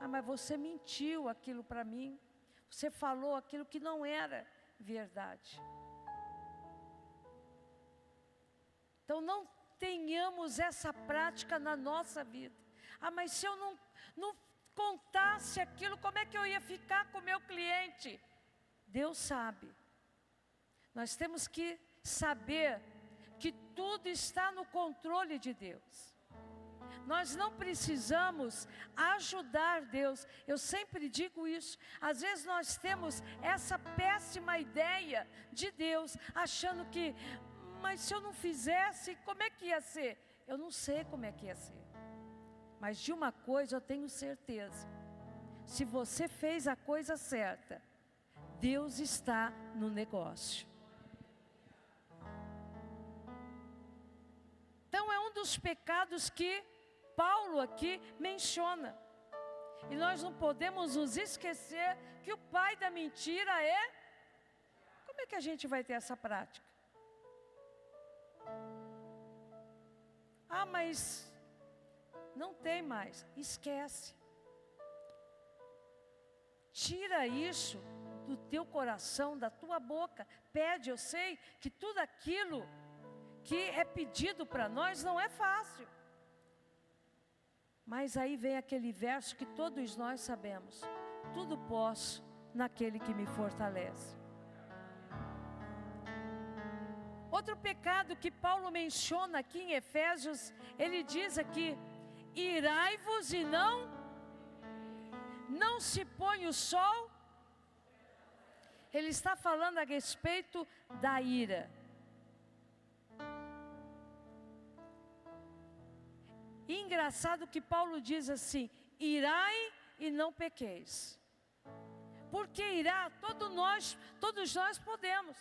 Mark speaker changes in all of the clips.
Speaker 1: Ah, mas você mentiu aquilo para mim. Você falou aquilo que não era verdade. Então não tenhamos essa prática na nossa vida. Ah, mas se eu não contasse aquilo, como é que eu ia ficar com o meu cliente? Deus sabe. Nós temos que saber que tudo está no controle de Deus. Nós não precisamos ajudar Deus. Eu sempre digo isso. Às vezes nós temos essa péssima ideia de Deus, achando que, mas se eu não fizesse, como é que ia ser? Eu não sei como é que ia ser. Mas de uma coisa eu tenho certeza. Se você fez a coisa certa, Deus está no negócio. Então é um dos pecados que Paulo aqui menciona. E nós não podemos nos esquecer que o pai da mentira é... Como é que a gente vai ter essa prática? Ah, mas não tem mais. Esquece. Tira isso do teu coração, da tua boca. Pede, eu sei que tudo aquilo que é pedido para nós não é fácil. Mas aí vem aquele verso que todos nós sabemos: tudo posso naquele que me fortalece. Outro pecado que Paulo menciona aqui em Efésios, ele diz aqui: irai-vos e não se põe o sol. Ele está falando a respeito da ira. E engraçado que Paulo diz assim: irai e não pequeis. Porque irá, todos nós podemos.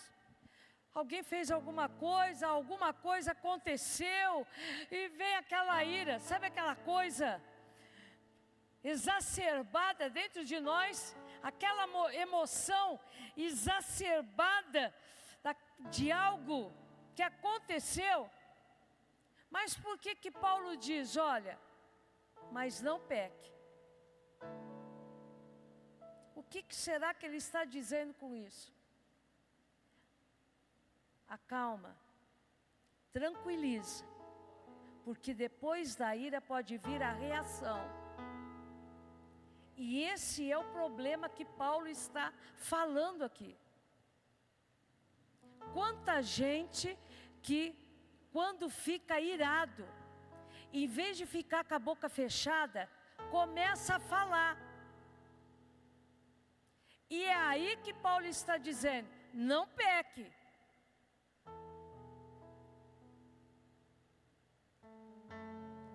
Speaker 1: Alguém fez alguma coisa aconteceu, e vem aquela ira, sabe aquela coisa exacerbada dentro de nós, aquela emoção exacerbada de algo que aconteceu. Mas por que Paulo diz, olha, mas não peque? O que será que ele está dizendo com isso? Acalma, tranquiliza, porque depois da ira pode vir a reação. E esse é o problema que Paulo está falando aqui. Quanta gente que quando fica irado, em vez de ficar com a boca fechada, começa a falar. E é aí que Paulo está dizendo, não peque.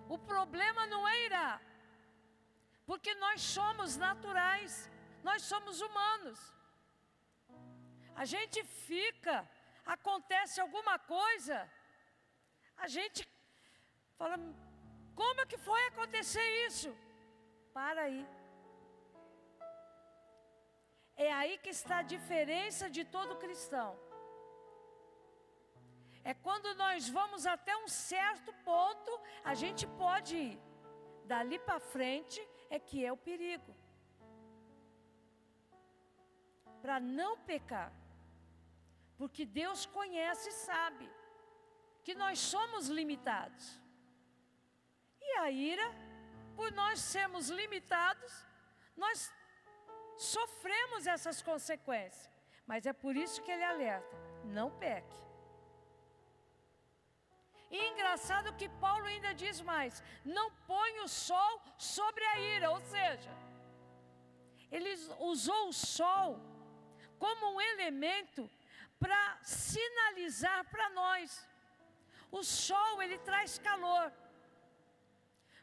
Speaker 1: O problema não é irar, porque nós somos naturais, nós somos humanos. A gente fica, acontece alguma coisa, a gente fala, como é que foi acontecer isso? Para aí. É aí que está a diferença de todo cristão. É quando nós vamos até um certo ponto, a gente pode ir. Dali para frente é que é o perigo. Para não pecar. Porque Deus conhece e sabe que nós somos limitados. E a ira, por nós sermos limitados, nós sofremos essas consequências. Mas é por isso que ele alerta, não peque. E engraçado que Paulo ainda diz mais, não põe o sol sobre a ira, ou seja, ele usou o sol como um elemento para sinalizar para nós. O sol, ele traz calor.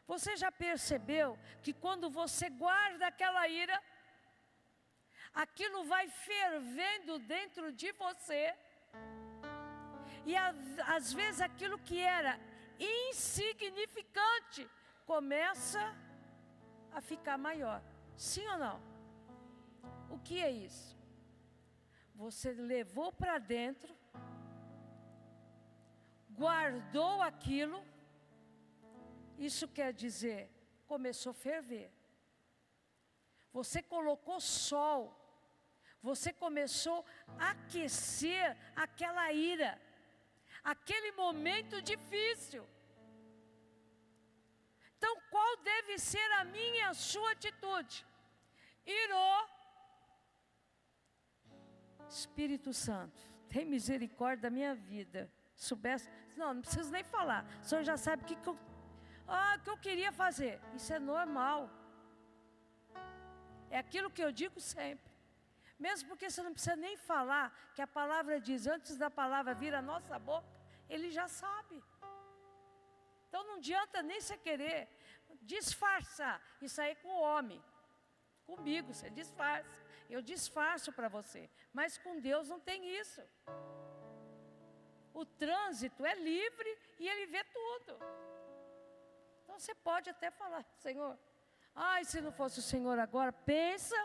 Speaker 1: Você já percebeu que quando você guarda aquela ira, aquilo vai fervendo dentro de você, e às vezes aquilo que era insignificante começa a ficar maior. Sim ou não? O que é isso? Você levou para dentro, guardou aquilo, isso quer dizer, começou a ferver. você colocou sol, você começou a aquecer aquela ira, aquele momento difícil. Então, qual deve ser a minha e a sua atitude? Irou. Espírito Santo, tem misericórdia da minha vida. Soubesse, não preciso nem falar. O Senhor já sabe o que eu queria fazer. Isso é normal. É aquilo que eu digo sempre. Mesmo porque você não precisa nem falar, que a palavra diz, antes da palavra vir à nossa boca, Ele já sabe. Então não adianta nem você querer disfarçar e sair com o homem. Comigo você disfarça, eu disfarço para você. Mas com Deus não tem isso. O trânsito é livre e Ele vê tudo. Então você pode até falar, Senhor, se não fosse o Senhor agora, pensa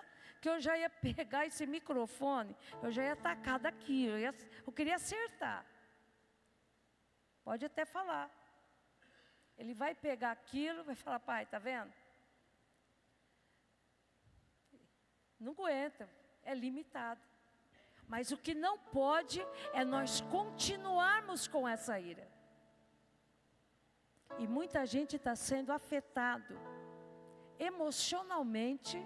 Speaker 1: que eu já ia pegar esse microfone, eu já ia atacar daqui, eu queria acertar. Pode até falar. Ele vai pegar aquilo, vai falar, pai, tá vendo? Não aguenta, é limitado. Mas o que não pode é nós continuarmos com essa ira. E muita gente está sendo afetado emocionalmente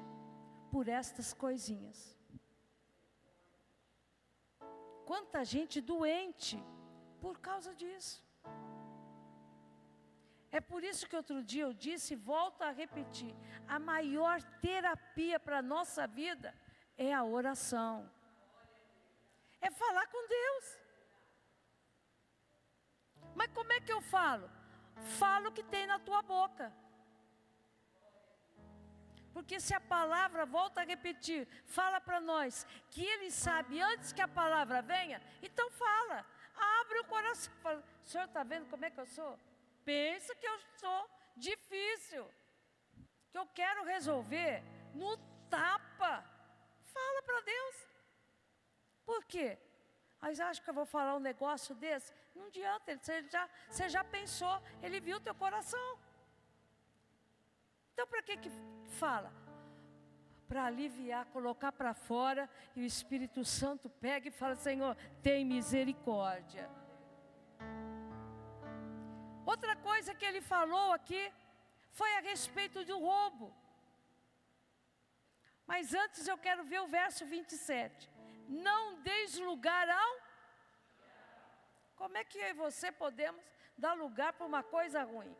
Speaker 1: por estas coisinhas. Quanta gente doente por causa disso. É por isso que outro dia eu disse e volto a repetir, a maior terapia para a nossa vida é a oração. É falar com Deus. Mas como é que eu falo? Fala o que tem na tua boca. Porque se a palavra, volta a repetir, fala para nós que Ele sabe antes que a palavra venha, então fala. Abre o coração. Fala, o senhor está vendo como é que eu sou? Pensa que eu sou difícil, que eu quero resolver no tapa. Fala para Deus. Por quê? Mas acho que eu vou falar um negócio desse? Não adianta, você já pensou, Ele viu o teu coração. Então para que fala? Para aliviar, colocar para fora, e o Espírito Santo pega e fala, Senhor, tem misericórdia. Outra coisa que Ele falou aqui, foi a respeito do roubo. Mas antes eu quero ver o verso 27. Não deis lugar ao... Como é que eu e você podemos dar lugar para uma coisa ruim?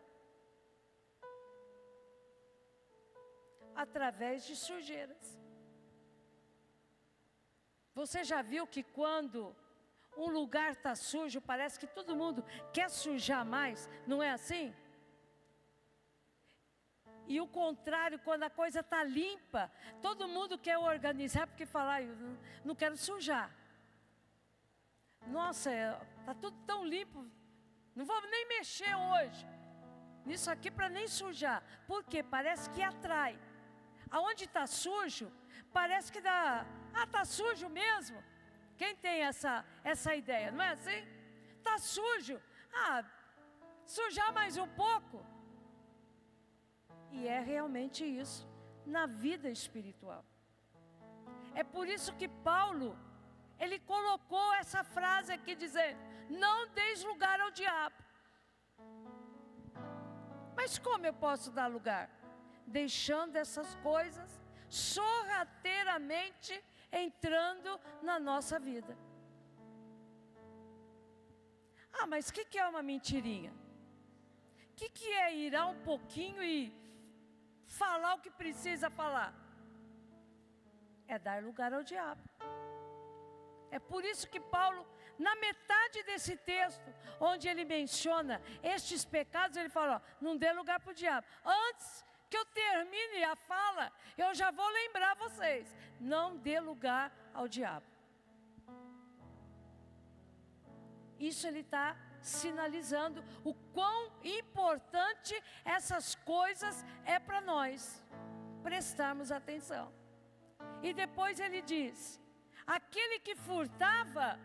Speaker 1: Através de sujeiras. Você já viu que quando um lugar está sujo, parece que todo mundo quer sujar mais, não é assim? E o contrário, quando a coisa está limpa, todo mundo quer organizar, porque fala, eu não quero sujar. Nossa, está tudo tão limpo, não vou nem mexer hoje nisso aqui para nem sujar. Por quê? Parece que atrai. Aonde está sujo, parece que dá, está sujo mesmo. Quem tem essa ideia, não é assim? Está sujo, sujar mais um pouco. E é realmente isso, na vida espiritual. É por isso que Paulo, ele colocou essa frase aqui dizendo, não deis lugar ao diabo. Mas como eu posso dar lugar? Deixando essas coisas sorrateiramente entrando na nossa vida. Mas o que é uma mentirinha? O que é irar um pouquinho e falar o que precisa falar? É dar lugar ao diabo. É por isso que Paulo, na metade desse texto, onde ele menciona estes pecados, ele fala, não dê lugar para o diabo. Antes que eu termine a fala, eu já vou lembrar vocês, não dê lugar ao diabo. Isso ele está sinalizando o quão importante essas coisas é para nós prestarmos atenção. E depois ele diz, aquele que furtava,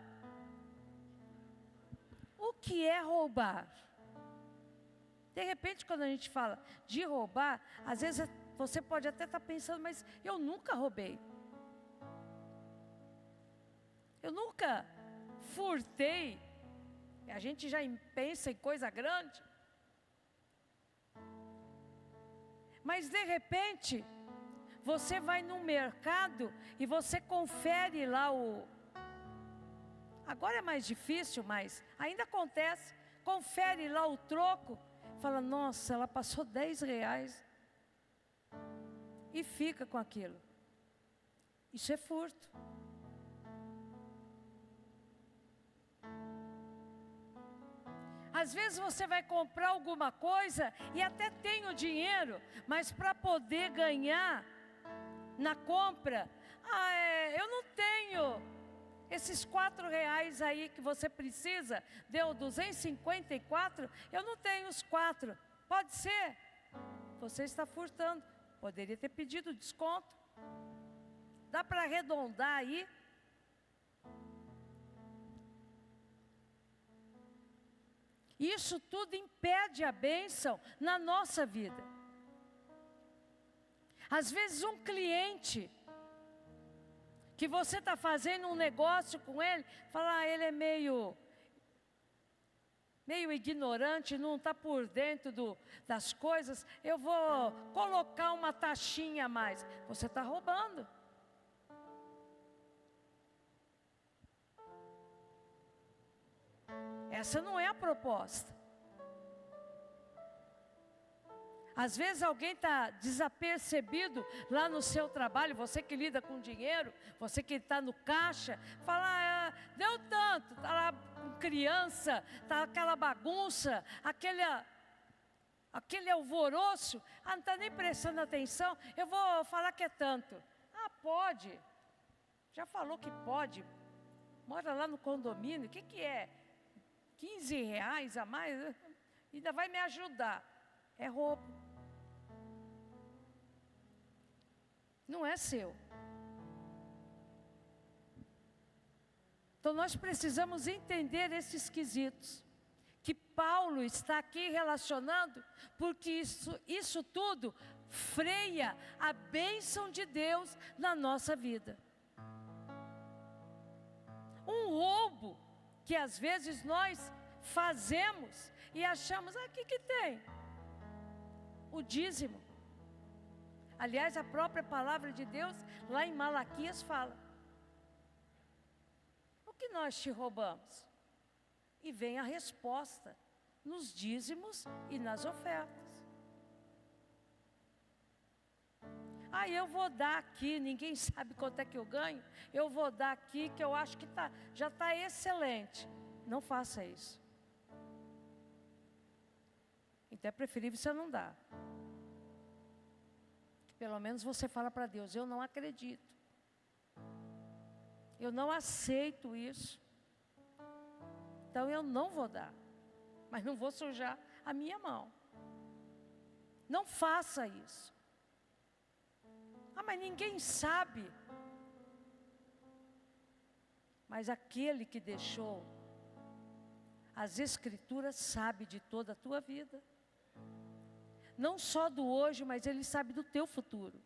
Speaker 1: o que é roubar? De repente, quando a gente fala de roubar, às vezes Você pode até estar pensando, mas eu nunca roubei. Eu nunca furtei. A gente já pensa em coisa grande. Mas de repente, você vai no mercado e você confere lá o... Agora é mais difícil, mas ainda acontece. Confere lá o troco. Fala, nossa, ela passou R$10. E fica com aquilo. Isso é furto. Às vezes você vai comprar alguma coisa e até tem o dinheiro, mas para poder ganhar na compra, eu não tenho esses R$4 aí que você precisa, deu 254, eu não tenho os 4. Pode ser, você está furtando, poderia ter pedido desconto. Dá para arredondar aí? Isso tudo impede a bênção na nossa vida. Às vezes um cliente, que você está fazendo um negócio com ele, fala, ele é meio ignorante, não está por dentro das coisas, eu vou colocar uma taxinha a mais. Você está roubando. Essa não é a proposta. Às vezes alguém está desapercebido lá no seu trabalho, você que lida com dinheiro, você que está no caixa, fala, deu tanto, está lá com criança, está aquela bagunça, aquele alvoroço, não está nem prestando atenção, eu vou falar que é tanto. Pode, já falou que pode, mora lá no condomínio, o que é? R$15 a mais, ainda vai me ajudar. É roubo. Não é seu. Então nós precisamos entender esses quesitos que Paulo está aqui relacionando, porque isso tudo freia a bênção de Deus na nossa vida. Um roubo que às vezes nós fazemos e achamos, o que tem? O dízimo. Aliás, a própria palavra de Deus, lá em Malaquias fala, o que nós te roubamos? E vem a resposta, nos dízimos e nas ofertas. Eu vou dar aqui, ninguém sabe quanto é que eu ganho, eu vou dar aqui que eu acho que já está excelente. Não faça isso. Então é preferível você não dar. Pelo menos você fala para Deus, eu não acredito. Eu não aceito isso. Então eu não vou dar. Mas não vou sujar a minha mão. Não faça isso. Mas ninguém sabe. Mas aquele que deixou as Escrituras sabe de toda a tua vida. Não só do hoje, mas Ele sabe do teu futuro.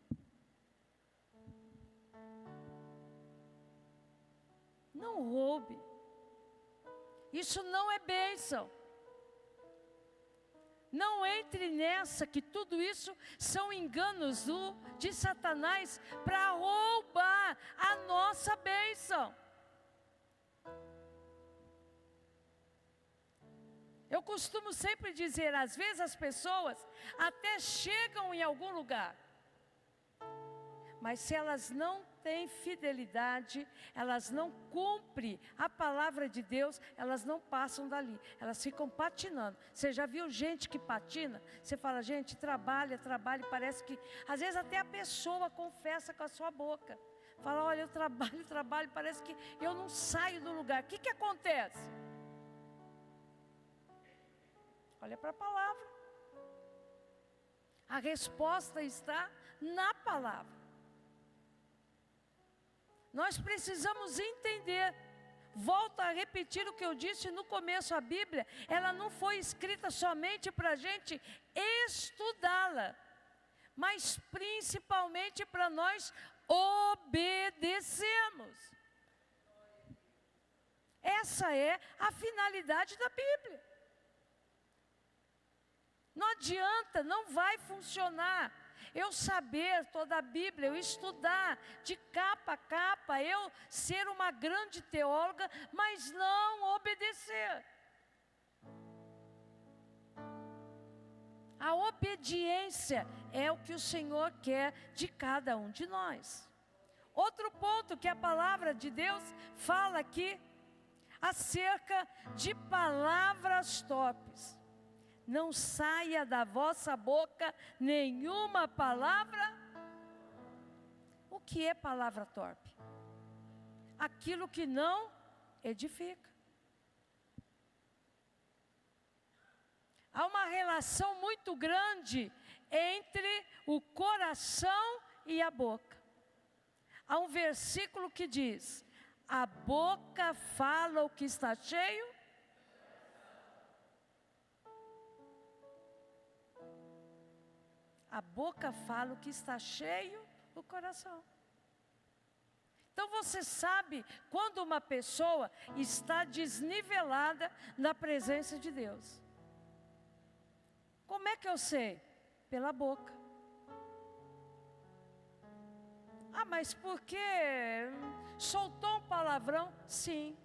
Speaker 1: Não roube. Isso não é bênção. Não entre nessa, que tudo isso são enganos de Satanás para roubar a nossa bênção. Eu costumo sempre dizer, às vezes as pessoas até chegam em algum lugar, mas se elas não têm fidelidade, elas não cumprem a palavra de Deus, elas não passam dali, elas ficam patinando. Você já viu gente que patina? Você fala, gente, trabalha, parece que, às vezes até a pessoa confessa com a sua boca. Fala, olha, eu trabalho, parece que eu não saio do lugar. O que acontece? Olha para a palavra. A resposta está na palavra. Nós precisamos entender. Volto a repetir o que eu disse no começo, a Bíblia, ela não foi escrita somente para a gente estudá-la, mas principalmente para nós obedecermos. Essa é a finalidade da Bíblia. Não adianta, não vai funcionar eu saber toda a Bíblia, eu estudar de capa a capa, eu ser uma grande teóloga, mas não obedecer. A obediência é o que o Senhor quer de cada um de nós. Outro ponto que a palavra de Deus fala aqui, acerca de palavras torpes. Não saia da vossa boca nenhuma palavra. O que é palavra torpe? Aquilo que não edifica. Há uma relação muito grande entre o coração e a boca. Há um versículo que diz: a boca fala o que está cheio. A boca fala o que está cheio o coração. Então você sabe quando uma pessoa está desnivelada na presença de Deus. Como é que eu sei? Pela boca. Ah, mas por que soltou um palavrão? Sim.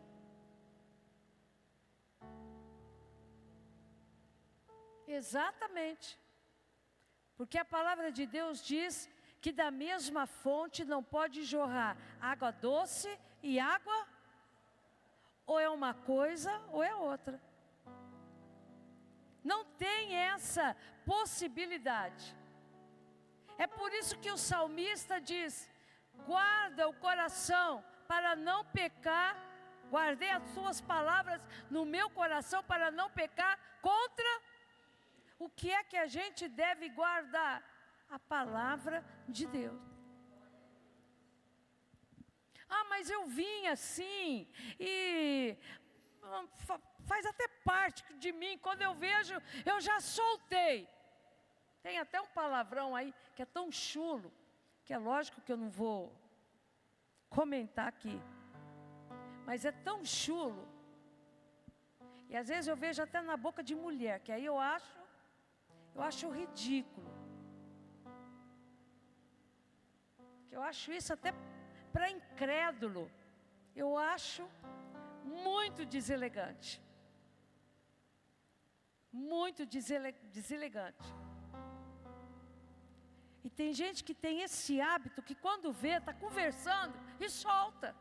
Speaker 1: Exatamente. Porque a palavra de Deus diz que da mesma fonte não pode jorrar água doce e água, ou é uma coisa ou é outra. Não tem essa possibilidade. É por isso que o salmista diz: guarda o coração para não pecar, guardei as suas palavras no meu coração para não pecar contra. O que é que a gente deve guardar? A palavra de Deus. Ah, mas eu vim assim, e faz até parte de mim, quando eu vejo, eu já soltei. Tem até um palavrão aí, que é tão chulo, que é lógico que eu não vou comentar aqui. Mas é tão chulo. E às vezes eu vejo até na boca de mulher, que aí eu acho ridículo. Eu acho isso até para incrédulo. Eu acho muito deselegante. Muito deselegante. E tem gente que tem esse hábito que quando vê, está conversando e solta.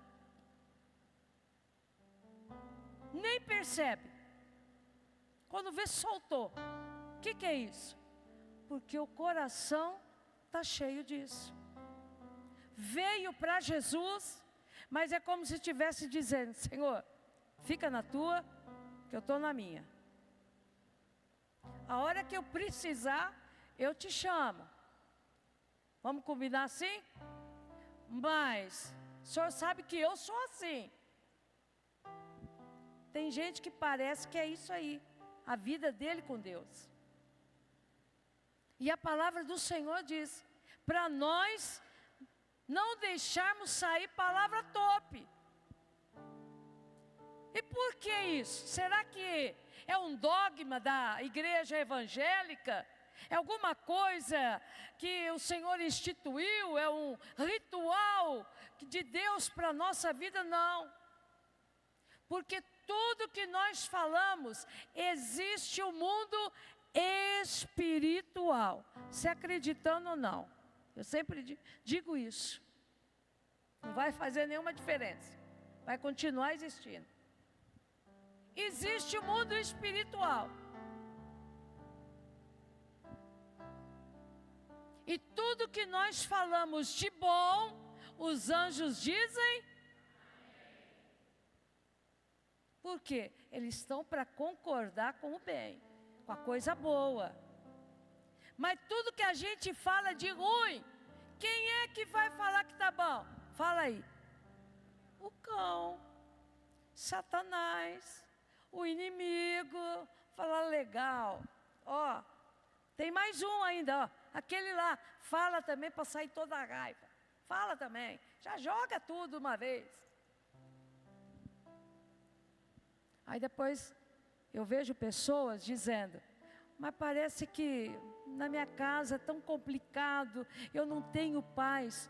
Speaker 1: Nem percebe. Quando vê, soltou. O que é isso? Porque o coração está cheio disso. Veio para Jesus, mas é como se estivesse dizendo: Senhor, fica na tua, que eu estou na minha. A hora que eu precisar, eu te chamo. Vamos combinar assim? Mas o Senhor sabe que eu sou assim. Tem gente que parece que é isso aí, a vida dele com Deus. E a palavra do Senhor diz, para nós não deixarmos sair palavra torpe. E por que isso? Será que é um dogma da igreja evangélica? É alguma coisa que o Senhor instituiu? É um ritual de Deus para a nossa vida? Não. Porque tudo que nós falamos, existe o mundo espiritual, se acreditando ou não. Eu sempre digo isso. Não vai fazer nenhuma diferença. Vai continuar existindo. Existe o mundo espiritual. E tudo que nós falamos de bom, os anjos dizem. Por quê? Eles estão para concordar com o bem, com a coisa boa. Mas tudo que a gente fala de ruim, quem é que vai falar que está bom? Fala aí. O cão, Satanás, o inimigo. Fala legal. Ó, tem mais um ainda, ó. aquele lá, fala também para sair toda a raiva. Fala também, já joga tudo uma vez. Aí depois eu vejo pessoas dizendo, mas parece que na minha casa é tão complicado, eu não tenho paz.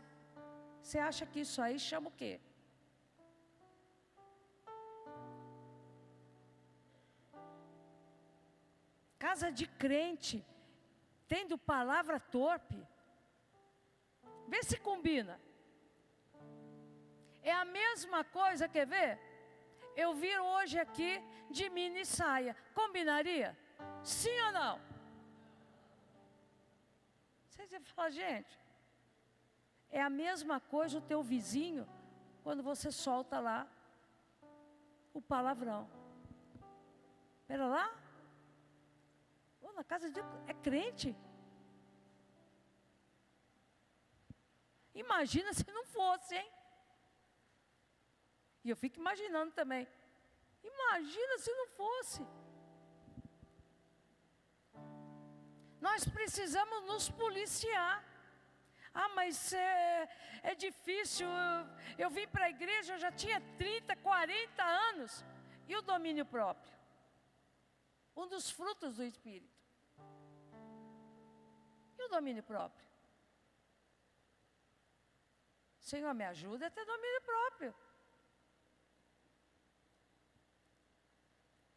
Speaker 1: Você acha que isso aí chama o quê? Casa de crente, tendo palavra torpe. Vê se combina. É a mesma coisa, quer ver? Eu vi hoje aqui de mini saia. Combinaria? Sim ou não? Vocês vão falar, gente, é a mesma coisa o teu vizinho, quando você solta lá o palavrão. Espera lá. Na casa de é crente. Imagina se não fosse, hein? E eu fico imaginando também. Imagina se não fosse. Nós precisamos nos policiar. Ah, mas é difícil. Eu vim para a igreja, eu já tinha 30, 40 anos. E o domínio próprio? Um dos frutos do Espírito. E o domínio próprio? Senhor, me ajuda a ter domínio próprio.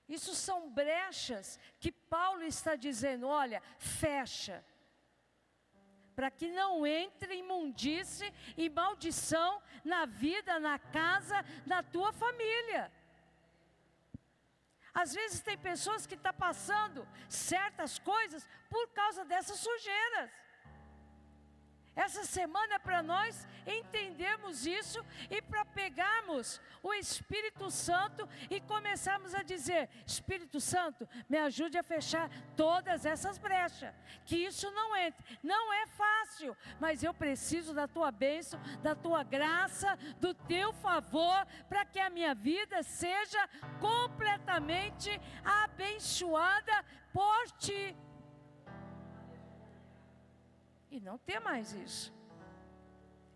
Speaker 1: Isso são brechas que Paulo está dizendo, olha, fecha. Para que não entre imundície e maldição na vida, na casa, na tua família. Às vezes tem pessoas que estão passando certas coisas por causa dessas sujeiras. Essa semana é para nós entendermos isso e para pegarmos o Espírito Santo e começarmos a dizer, Espírito Santo, me ajude a fechar todas essas brechas, que isso não entre. Não é fácil, mas eu preciso da tua bênção, da tua graça, do teu favor, para que a minha vida seja completamente abençoada por ti. E não ter mais isso.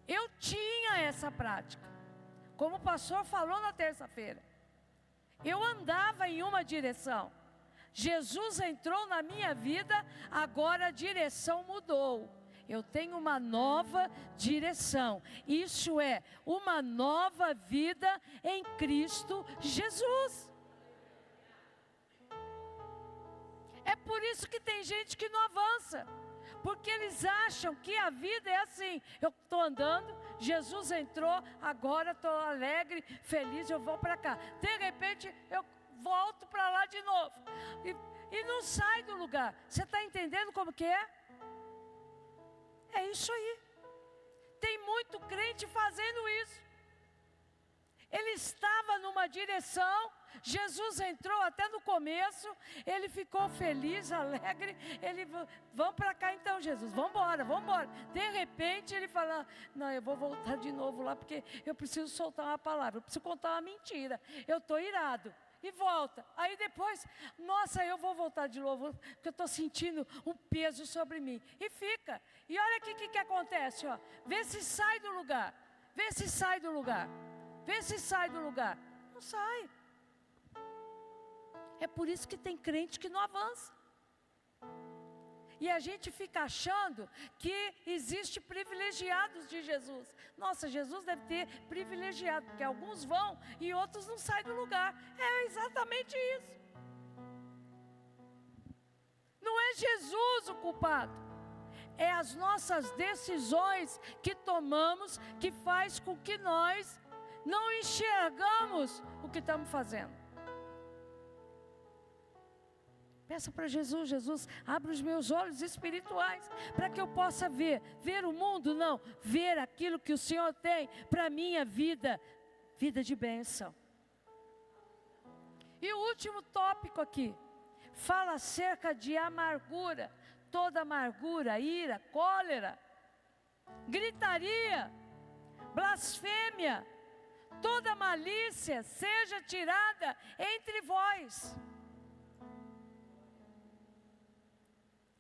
Speaker 1: Eu tinha essa prática. Como o pastor falou na terça-feira. Eu andava em uma direção. Jesus entrou na minha vida, agora a direção mudou. Eu tenho uma nova direção. Isso é, uma nova vida em Cristo Jesus. É por isso que tem gente que não avança. Porque eles acham que a vida é assim, eu estou andando, Jesus entrou, agora estou alegre, feliz, eu vou para cá. De repente eu volto para lá de novo. E não sai do lugar. Você está entendendo como que é? É isso aí. Tem muito crente fazendo isso. Ele estava numa direção, Jesus entrou até no começo, ele ficou feliz, alegre, vamos para cá então Jesus, vamos embora. De repente ele fala, não, eu vou voltar de novo lá, porque eu preciso soltar uma palavra, eu preciso contar uma mentira, eu estou irado. E volta, aí depois, nossa, eu vou voltar de novo, porque eu estou sentindo um peso sobre mim. E fica, e olha aqui o que acontece, ó. Vê se sai do lugar, vê se sai do lugar. Não sai. É por isso que tem crente que não avança. E a gente fica achando que existe privilegiados de Jesus. Nossa, Jesus deve ter privilegiado, porque alguns vão e outros não saem do lugar. É exatamente isso. Não é Jesus o culpado. É as nossas decisões que tomamos que faz com que nós não enxergamos o que estamos fazendo. Peça para Jesus, Jesus, abre os meus olhos espirituais, para que eu possa ver o mundo, não, ver aquilo que o Senhor tem para a minha vida, vida de bênção. E o último tópico aqui, fala acerca de amargura, toda amargura, ira, cólera, gritaria, blasfêmia, toda malícia seja tirada entre vós.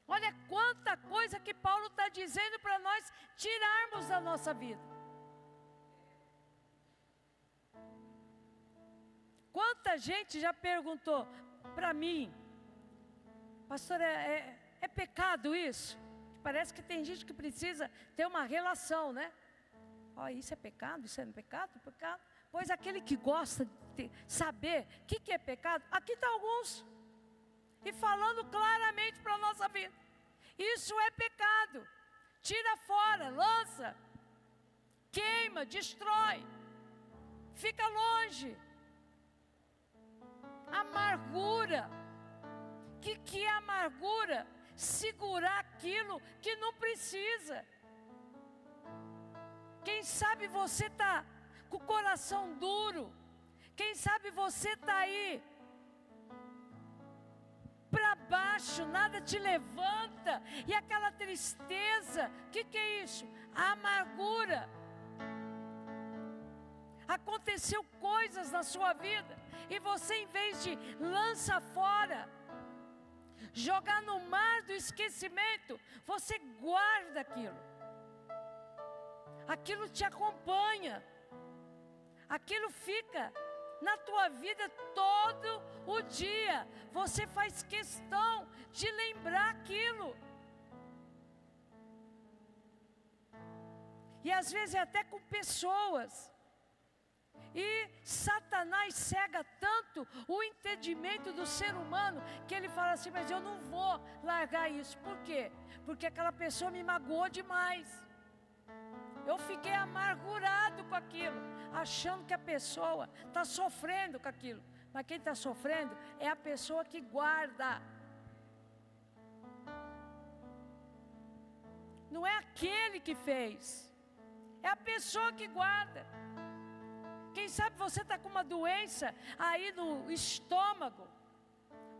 Speaker 1: Olha quanta coisa que Paulo está dizendo para nós tirarmos da nossa vida. Quanta gente já perguntou para mim, pastor, é pecado isso? Parece que tem gente que precisa ter uma relação, né? Ó, isso é pecado, isso é pecado, pecado. Pois aquele que gosta de saber o que é pecado, aqui está alguns. E falando claramente para a nossa vida. Isso é pecado. Tira fora, lança. Queima, destrói. Fica longe. Amargura. O que é amargura? Segurar aquilo que não precisa. Quem sabe você está com o coração duro. Quem sabe você está aí para baixo, nada te levanta, e aquela tristeza, o que é isso? A amargura. Aconteceu coisas na sua vida, e você, em vez de lançar fora, jogar no mar do esquecimento, você guarda aquilo. Aquilo te acompanha, aquilo fica na tua vida todo o dia. Você faz questão de lembrar aquilo. E às vezes é até com pessoas. E Satanás cega tanto o entendimento do ser humano, que ele fala assim, mas eu não vou largar isso. Por quê? Porque aquela pessoa me magoou demais. Eu fiquei amargurado com aquilo, achando que a pessoa está sofrendo com aquilo. Mas quem está sofrendo é a pessoa que guarda. Não é aquele que fez, é a pessoa que guarda. Quem sabe você está com uma doença aí no estômago,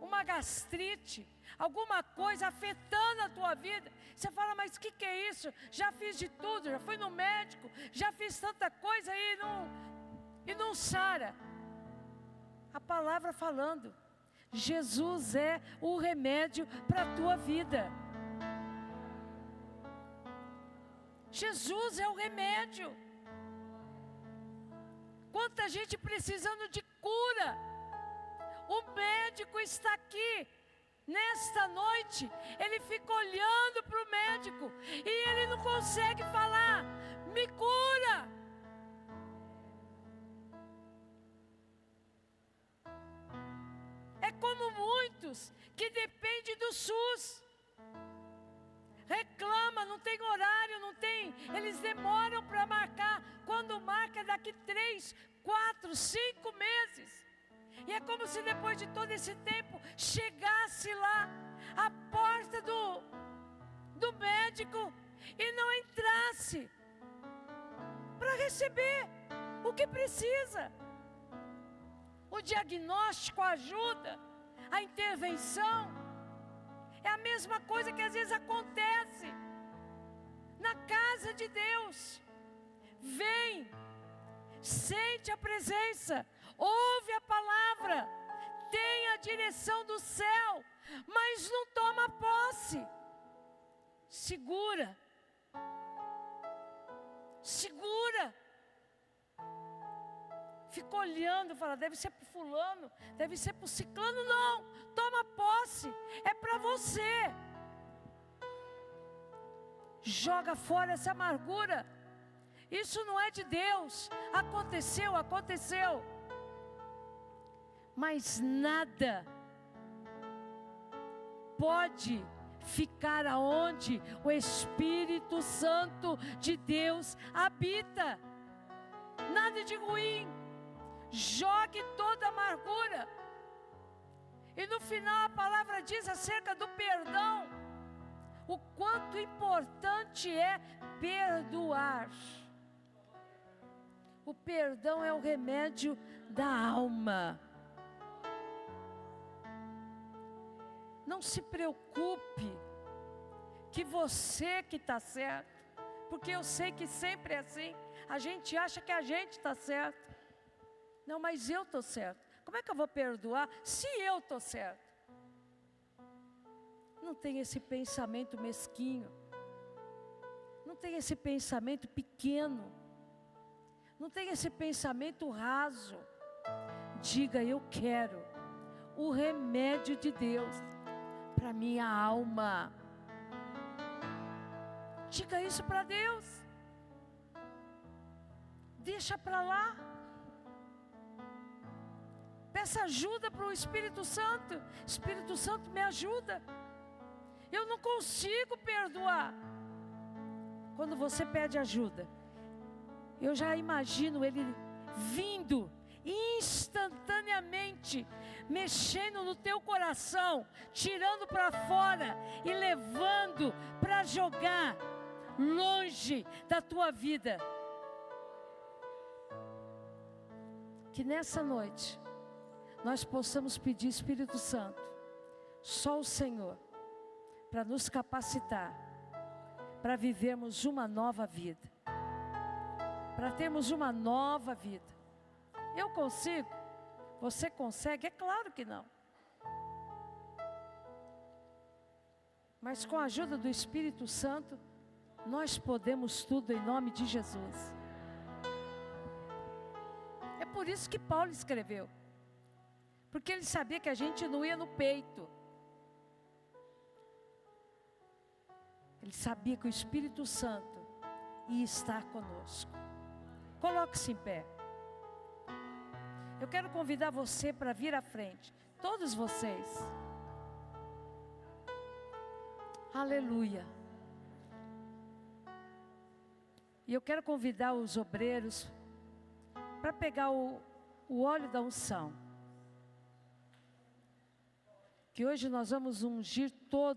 Speaker 1: uma gastrite, alguma coisa afetando a tua vida. Você fala, mas o que é isso? Já fiz de tudo, já fui no médico, já fiz tanta coisa e não sara. A palavra falando, Jesus é o remédio para a tua vida. Jesus é o remédio. Quanta gente precisando de cura. O médico está aqui. Nesta noite, ele fica olhando para o médico e ele não consegue falar, me cura. É como muitos que dependem do SUS. Reclama, não tem horário, não tem. Eles demoram para marcar. Quando marca, daqui 3, 4, 5 meses. E é como se depois de todo esse tempo chegasse lá à porta do médico e não entrasse para receber o que precisa. O diagnóstico ajuda, a intervenção é a mesma coisa que às vezes acontece na casa de Deus. Vem, sente a presença, ouve a palavra, tem a direção do céu, mas não toma posse. Segura. Fica olhando, fala, deve ser para o fulano, deve ser para o ciclano. Não, toma posse, é para você. Joga fora essa amargura. Isso não é de Deus. Aconteceu. Mas nada pode ficar aonde o Espírito Santo de Deus habita. Nada de ruim. Jogue toda a amargura. E no final a palavra diz acerca do perdão. O quanto importante é perdoar. O perdão é o remédio da alma. Não se preocupe que você que está certo, porque eu sei que sempre é assim. A gente acha que a gente está certo. Não, mas eu estou certo. Como é que eu vou perdoar se eu estou certo? Não tenha esse pensamento mesquinho. Não tenha esse pensamento pequeno. Não tenha esse pensamento raso. Diga: eu quero o remédio de Deus para minha alma. Diga isso para Deus. Deixa para lá. Peça ajuda para o Espírito Santo. Espírito Santo, me ajuda. Eu não consigo perdoar. Quando você pede ajuda, eu já imagino Ele vindo instantaneamente, mexendo no teu coração, tirando para fora e levando para jogar longe da tua vida. Que nessa noite nós possamos pedir, Espírito Santo, só o Senhor, para nos capacitar para vivermos uma nova vida, para termos uma nova vida. Eu consigo? Você consegue? É claro que não. Mas com a ajuda do Espírito Santo, nós podemos tudo em nome de Jesus. É por isso que Paulo escreveu, porque ele sabia que a gente não ia no peito. Ele sabia que o Espírito Santo ia estar conosco. Coloque-se em pé. Eu quero convidar você para vir à frente. Todos vocês. Aleluia. E eu quero convidar os obreiros para pegar o óleo da unção. Que hoje nós vamos ungir todo